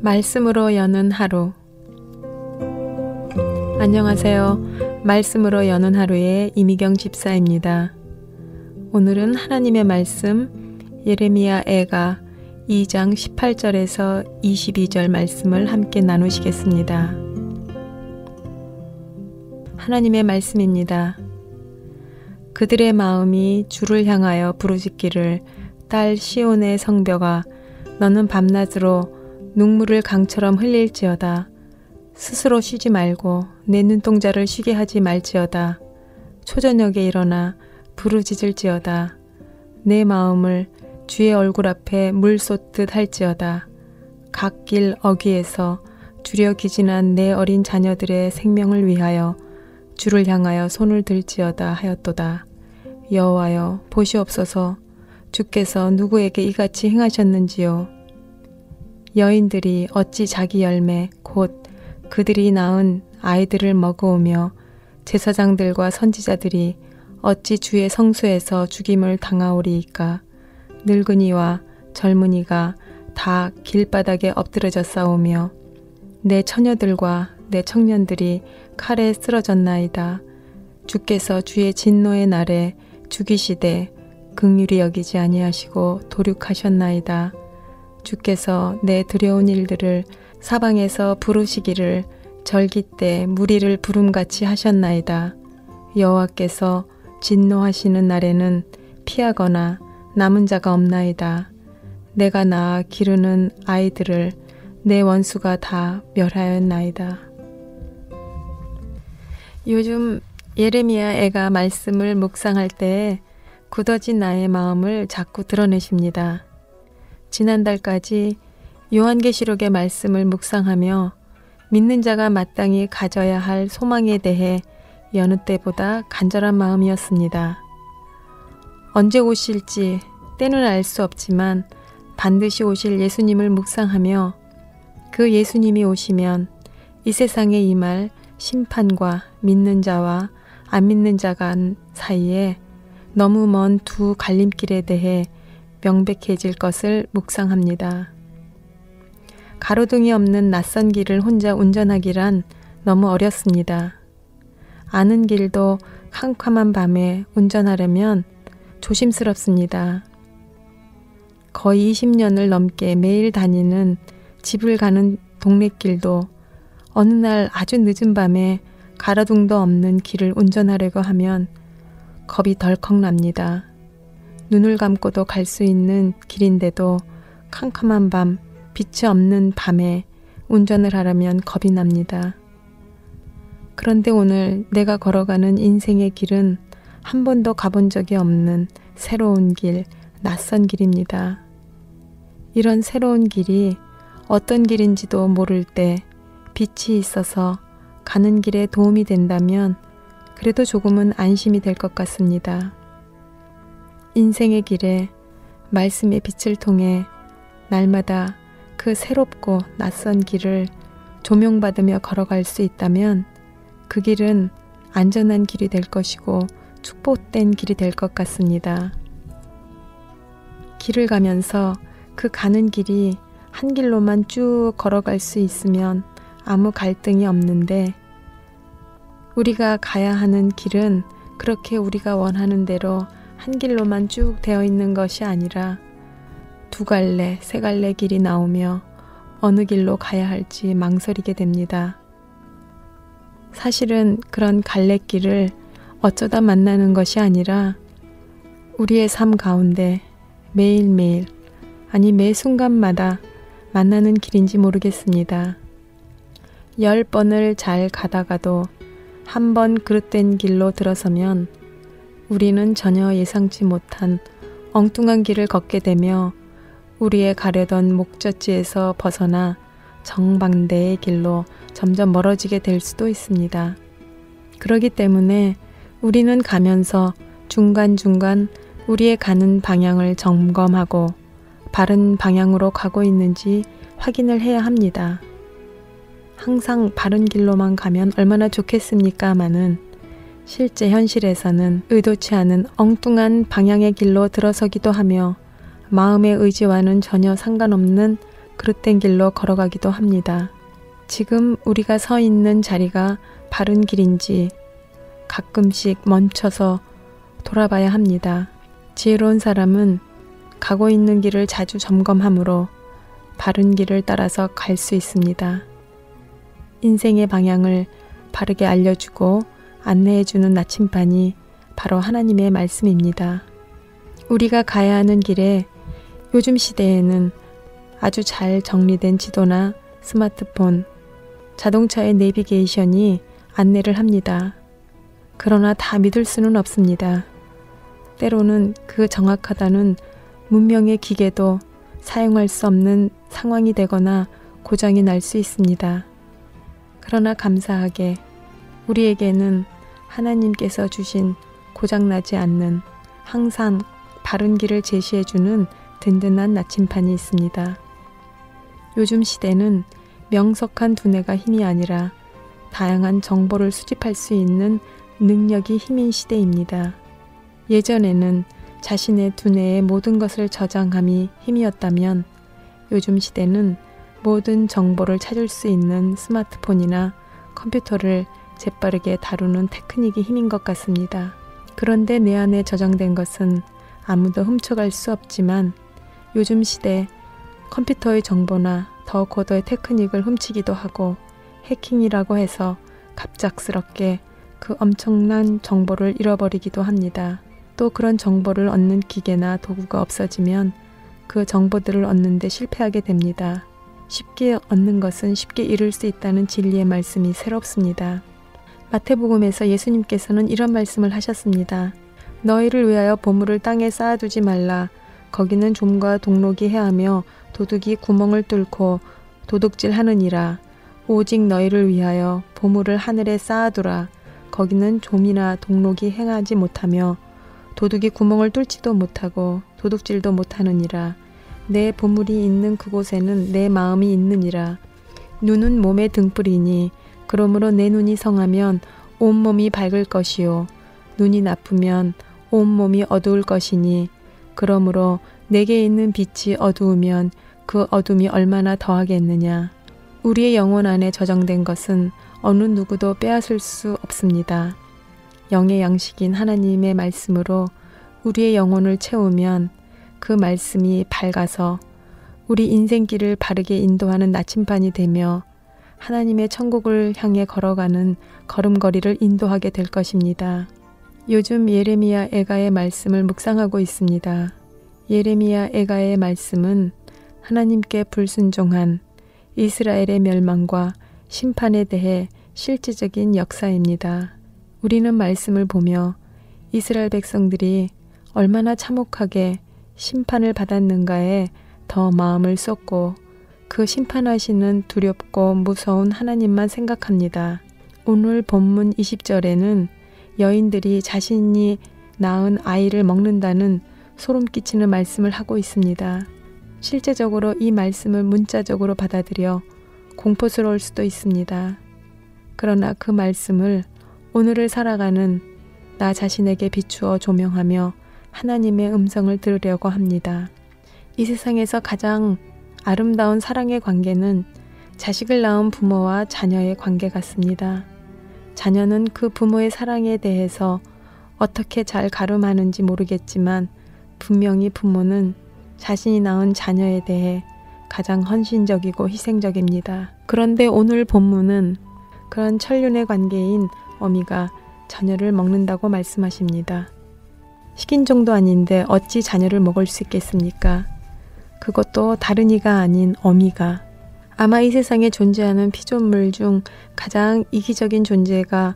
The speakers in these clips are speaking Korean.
말씀으로 여는 하루. 안녕하세요. 말씀으로 여는 하루의 이미경 집사입니다. 오늘은 하나님의 말씀 예레미야 애가 2장 18절에서 22절 말씀을 함께 나누시겠습니다. 하나님의 말씀입니다. 그들의 마음이 주를 향하여 부르짖기를 딸 시온의 성벽아 너는 밤낮으로 눈물을 강처럼 흘릴지어다. 스스로 쉬지 말고 내 눈동자를 쉬게 하지 말지어다. 초저녁에 일어나 부르짖을지어다. 내 마음을 주의 얼굴 앞에 물 쏟듯 할지어다. 각 길 어귀에서 주려 기진한 내 어린 자녀들의 생명을 위하여 주를 향하여 손을 들지어다 하였도다. 여호와여 보시옵소서. 주께서 누구에게 이같이 행하셨는지요. 여인들이 어찌 자기 열매 곧 그들이 낳은 아이들을 먹어오며 제사장들과 선지자들이 어찌 주의 성소에서 죽임을 당하오리이까. 늙은이와 젊은이가 다 길바닥에 엎드러져 싸우며 내 처녀들과 내 청년들이 칼에 쓰러졌나이다. 주께서 주의 진노의 날에 죽이시되 긍휼히 여기지 아니하시고 도륙하셨나이다. 주께서 내 두려운 일들을 사방에서 부르시기를 절기 때 무리를 부름같이 하셨나이다. 여호와께서 진노하시는 날에는 피하거나 남은 자가 없나이다. 내가 낳아 기르는 아이들을 내 원수가 다 멸하였나이다. 요즘 예레미야 애가 말씀을 묵상할 때 굳어진 나의 마음을 자꾸 드러내십니다. 지난달까지 요한계시록의 말씀을 묵상하며 믿는 자가 마땅히 가져야 할 소망에 대해 여느 때보다 간절한 마음이었습니다. 언제 오실지 때는 알 수 없지만 반드시 오실 예수님을 묵상하며 그 예수님이 오시면 이 세상에 임할 심판과 믿는 자와 안 믿는 자가 사이에 너무 먼 두 갈림길에 대해 명백해질 것을 묵상합니다. 가로등이 없는 낯선 길을 혼자 운전하기란 너무 어렵습니다. 아는 길도 캄캄한 밤에 운전하려면 조심스럽습니다. 거의 20년을 넘게 매일 다니는 집을 가는 동네길도 어느 날 아주 늦은 밤에 가로등도 없는 길을 운전하려고 하면 겁이 덜컥 납니다. 눈을 감고도 갈 수 있는 길인데도 캄캄한 밤, 빛이 없는 밤에 운전을 하려면 겁이 납니다. 그런데 오늘 내가 걸어가는 인생의 길은 한 번도 가본 적이 없는 새로운 길, 낯선 길입니다. 이런 새로운 길이 어떤 길인지도 모를 때 빛이 있어서 가는 길에 도움이 된다면 그래도 조금은 안심이 될 것 같습니다. 인생의 길에 말씀의 빛을 통해 날마다 그 새롭고 낯선 길을 조명받으며 걸어갈 수 있다면 그 길은 안전한 길이 될 것이고 축복된 길이 될 것 같습니다. 길을 가면서 그 가는 길이 한 길로만 쭉 걸어갈 수 있으면 아무 갈등이 없는데 우리가 가야 하는 길은 그렇게 우리가 원하는 대로 한 길로만 쭉 되어 있는 것이 아니라 두 갈래, 세 갈래 길이 나오며 어느 길로 가야 할지 망설이게 됩니다. 사실은 그런 갈래길을 어쩌다 만나는 것이 아니라 우리의 삶 가운데 매일매일, 아니 매 순간마다 만나는 길인지 모르겠습니다. 10번을 잘 가다가도 한 번 그릇된 길로 들어서면 우리는 전혀 예상치 못한 엉뚱한 길을 걷게 되며 우리의 가려던 목적지에서 벗어나 정반대의 길로 점점 멀어지게 될 수도 있습니다. 그렇기 때문에 우리는 가면서 중간중간 우리의 가는 방향을 점검하고 바른 방향으로 가고 있는지 확인을 해야 합니다. 항상 바른 길로만 가면 얼마나 좋겠습니까마는 실제 현실에서는 의도치 않은 엉뚱한 방향의 길로 들어서기도 하며 마음의 의지와는 전혀 상관없는 그릇된 길로 걸어가기도 합니다. 지금 우리가 서 있는 자리가 바른 길인지 가끔씩 멈춰서 돌아봐야 합니다. 지혜로운 사람은 가고 있는 길을 자주 점검하므로 바른 길을 따라서 갈 수 있습니다. 인생의 방향을 바르게 알려주고 안내해주는 나침반이 바로 하나님의 말씀입니다. 우리가 가야 하는 길에 요즘 시대에는 아주 잘 정리된 지도나 스마트폰, 자동차의 내비게이션이 안내를 합니다. 그러나 다 믿을 수는 없습니다. 때로는 그 정확하다는 문명의 기계도 사용할 수 없는 상황이 되거나 고장이 날 수 있습니다. 그러나 감사하게 우리에게는 하나님께서 주신 고장나지 않는 항상 바른 길을 제시해주는 든든한 나침판이 있습니다. 요즘 시대는 명석한 두뇌가 힘이 아니라 다양한 정보를 수집할 수 있는 능력이 힘인 시대입니다. 예전에는 자신의 두뇌에 모든 것을 저장함이 힘이었다면 요즘 시대는 모든 정보를 찾을 수 있는 스마트폰이나 컴퓨터를 재빠르게 다루는 테크닉이 힘인 것 같습니다. 그런데 내 안에 저장된 것은 아무도 훔쳐갈 수 없지만 요즘 시대 컴퓨터의 정보나 더 고도의 테크닉을 훔치기도 하고 해킹이라고 해서 갑작스럽게 그 엄청난 정보를 잃어버리기도 합니다. 또 그런 정보를 얻는 기계나 도구가 없어지면 그 정보들을 얻는 데 실패하게 됩니다. 쉽게 얻는 것은 쉽게 잃을 수 있다는 진리의 말씀이 새롭습니다. 마태복음에서 예수님께서는 이런 말씀을 하셨습니다. 너희를 위하여 보물을 땅에 쌓아두지 말라. 거기는 좀과 동록이 해하며 도둑이 구멍을 뚫고 도둑질하느니라. 오직 너희를 위하여 보물을 하늘에 쌓아두라. 거기는 좀이나 동록이 행하지 못하며 도둑이 구멍을 뚫지도 못하고 도둑질도 못하느니라. 내 보물이 있는 그곳에는 내 마음이 있느니라. 눈은 몸의 등불이니 그러므로 내 눈이 성하면 온몸이 밝을 것이요 눈이 나쁘면 온몸이 어두울 것이니 그러므로 내게 있는 빛이 어두우면 그 어둠이 얼마나 더하겠느냐. 우리의 영혼 안에 저장된 것은 어느 누구도 빼앗을 수 없습니다. 영의 양식인 하나님의 말씀으로 우리의 영혼을 채우면 그 말씀이 밝아서 우리 인생길을 바르게 인도하는 나침반이 되며 하나님의 천국을 향해 걸어가는 걸음걸이를 인도하게 될 것입니다. 요즘 예레미야 애가의 말씀을 묵상하고 있습니다. 예레미야 애가의 말씀은 하나님께 불순종한 이스라엘의 멸망과 심판에 대해 실제적인 역사입니다. 우리는 말씀을 보며 이스라엘 백성들이 얼마나 참혹하게 심판을 받았는가에 더 마음을 쏟고 그 심판하시는 두렵고 무서운 하나님만 생각합니다. 오늘 본문 20절에는 여인들이 자신이 낳은 아이를 먹는다는 소름 끼치는 말씀을 하고 있습니다. 실제적으로 이 말씀을 문자적으로 받아들여 공포스러울 수도 있습니다. 그러나 그 말씀을 오늘을 살아가는 나 자신에게 비추어 조명하며 하나님의 음성을 들으려고 합니다. 이 세상에서 가장 아름다운 사랑의 관계는 자식을 낳은 부모와 자녀의 관계 같습니다. 자녀는 그 부모의 사랑에 대해서 어떻게 잘 가름하는지 모르겠지만 분명히 부모는 자신이 낳은 자녀에 대해 가장 헌신적이고 희생적입니다. 그런데 오늘 본문은 그런 천륜의 관계인 어미가 자녀를 먹는다고 말씀하십니다. 식인 정도 아닌데 어찌 자녀를 먹을 수 있겠습니까? 그것도 다른 이가 아닌 어미가. 아마 이 세상에 존재하는 피조물 중 가장 이기적인 존재가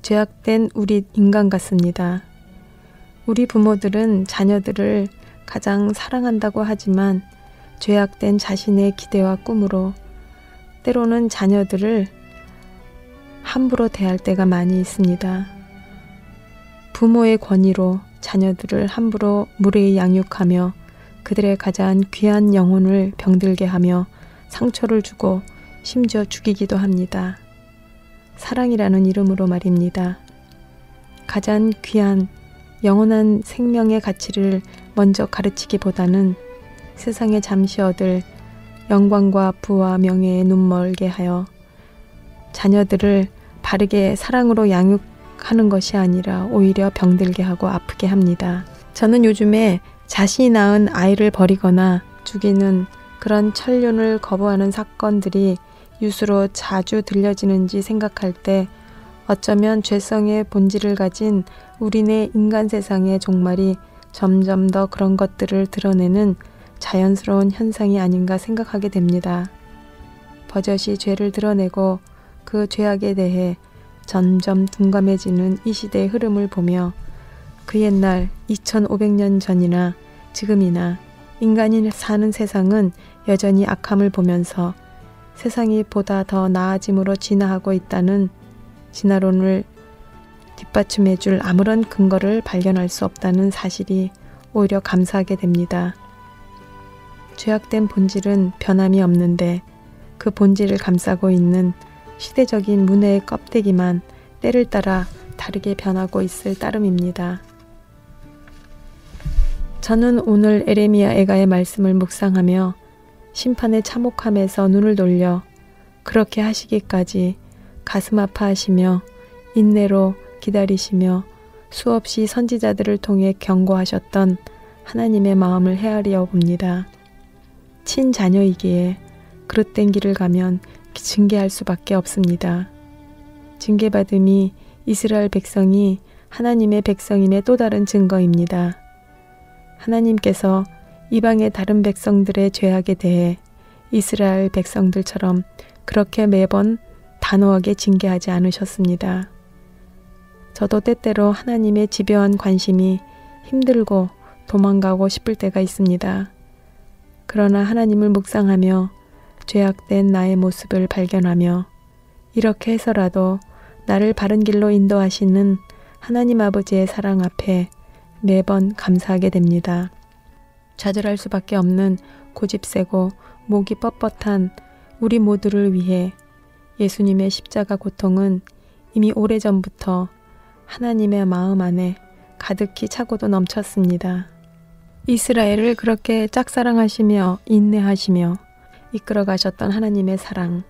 죄악된 우리 인간 같습니다. 우리 부모들은 자녀들을 가장 사랑한다고 하지만 죄악된 자신의 기대와 꿈으로 때로는 자녀들을 함부로 대할 때가 많이 있습니다. 부모의 권위로 자녀들을 함부로 무례히 양육하며 그들의 가장 귀한 영혼을 병들게 하며 상처를 주고 심지어 죽이기도 합니다. 사랑이라는 이름으로 말입니다. 가장 귀한 영원한 생명의 가치를 먼저 가르치기보다는 세상에 잠시 얻을 영광과 부와 명예에 눈멀게 하여 자녀들을 바르게 사랑으로 양육하는 것이 아니라 오히려 병들게 하고 아프게 합니다. 저는 요즘에 자신이 낳은 아이를 버리거나 죽이는 그런 천륜을 거부하는 사건들이 유수로 자주 들려지는지 생각할 때 어쩌면 죄성의 본질을 가진 우리네 인간 세상의 종말이 점점 더 그런 것들을 드러내는 자연스러운 현상이 아닌가 생각하게 됩니다. 버젓이 죄를 드러내고 그 죄악에 대해 점점 둔감해지는 이 시대의 흐름을 보며 그 옛날 2500년 전이나 지금이나 인간이 사는 세상은 여전히 악함을 보면서 세상이 보다 더 나아짐으로 진화하고 있다는 진화론을 뒷받침해 줄 아무런 근거를 발견할 수 없다는 사실이 오히려 감사하게 됩니다. 죄악된 본질은 변함이 없는데 그 본질을 감싸고 있는 시대적인 문화의 껍데기만 때를 따라 다르게 변하고 있을 따름입니다. 저는 오늘 에레미야 애가의 말씀을 묵상하며 심판의 참혹함에서 눈을 돌려 그렇게 하시기까지 가슴 아파하시며 인내로 기다리시며 수없이 선지자들을 통해 경고하셨던 하나님의 마음을 헤아려 봅니다. 친자녀이기에 그릇된 길을 가면 징계할 수밖에 없습니다. 징계받음이 이스라엘 백성이 하나님의 백성임의 또 다른 증거입니다. 하나님께서 이방의 다른 백성들의 죄악에 대해 이스라엘 백성들처럼 그렇게 매번 단호하게 징계하지 않으셨습니다. 저도 때때로 하나님의 집요한 관심이 힘들고 도망가고 싶을 때가 있습니다. 그러나 하나님을 묵상하며 죄악된 나의 모습을 발견하며 이렇게 해서라도 나를 바른 길로 인도하시는 하나님 아버지의 사랑 앞에 매번 감사하게 됩니다. 좌절할 수밖에 없는 고집세고 목이 뻣뻣한 우리 모두를 위해 예수님의 십자가 고통은 이미 오래전부터 하나님의 마음 안에 가득히 차고도 넘쳤습니다. 이스라엘을 그렇게 짝사랑하시며 인내하시며 이끌어 가셨던 하나님의 사랑.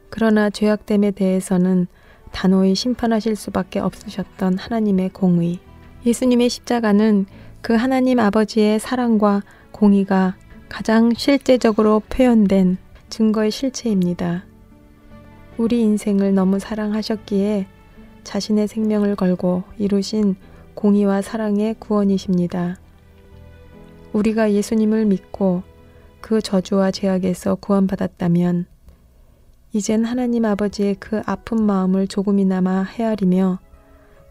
그러나 죄악됨에 대해서는 단호히 심판하실 수밖에 없으셨던 하나님의 공의. 예수님의 십자가는 그 하나님 아버지의 사랑과 공의가 가장 실제적으로 표현된 증거의 실체입니다. 우리 인생을 너무 사랑하셨기에 자신의 생명을 걸고 이루신 공의와 사랑의 구원이십니다. 우리가 예수님을 믿고 그 저주와 죄악에서 구원받았다면 이젠 하나님 아버지의 그 아픈 마음을 조금이나마 헤아리며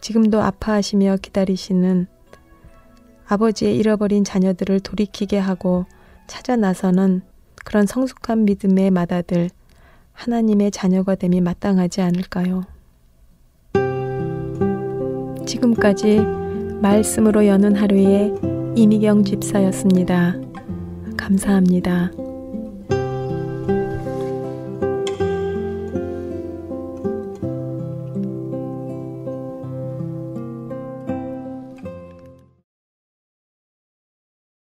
지금도 아파하시며 기다리시는 아버지의 잃어버린 자녀들을 돌이키게 하고 찾아 나서는 그런 성숙한 믿음의 맏아들 하나님의 자녀가 됨이 마땅하지 않을까요? 지금까지 말씀으로 여는 하루의 이미경 집사였습니다. 감사합니다.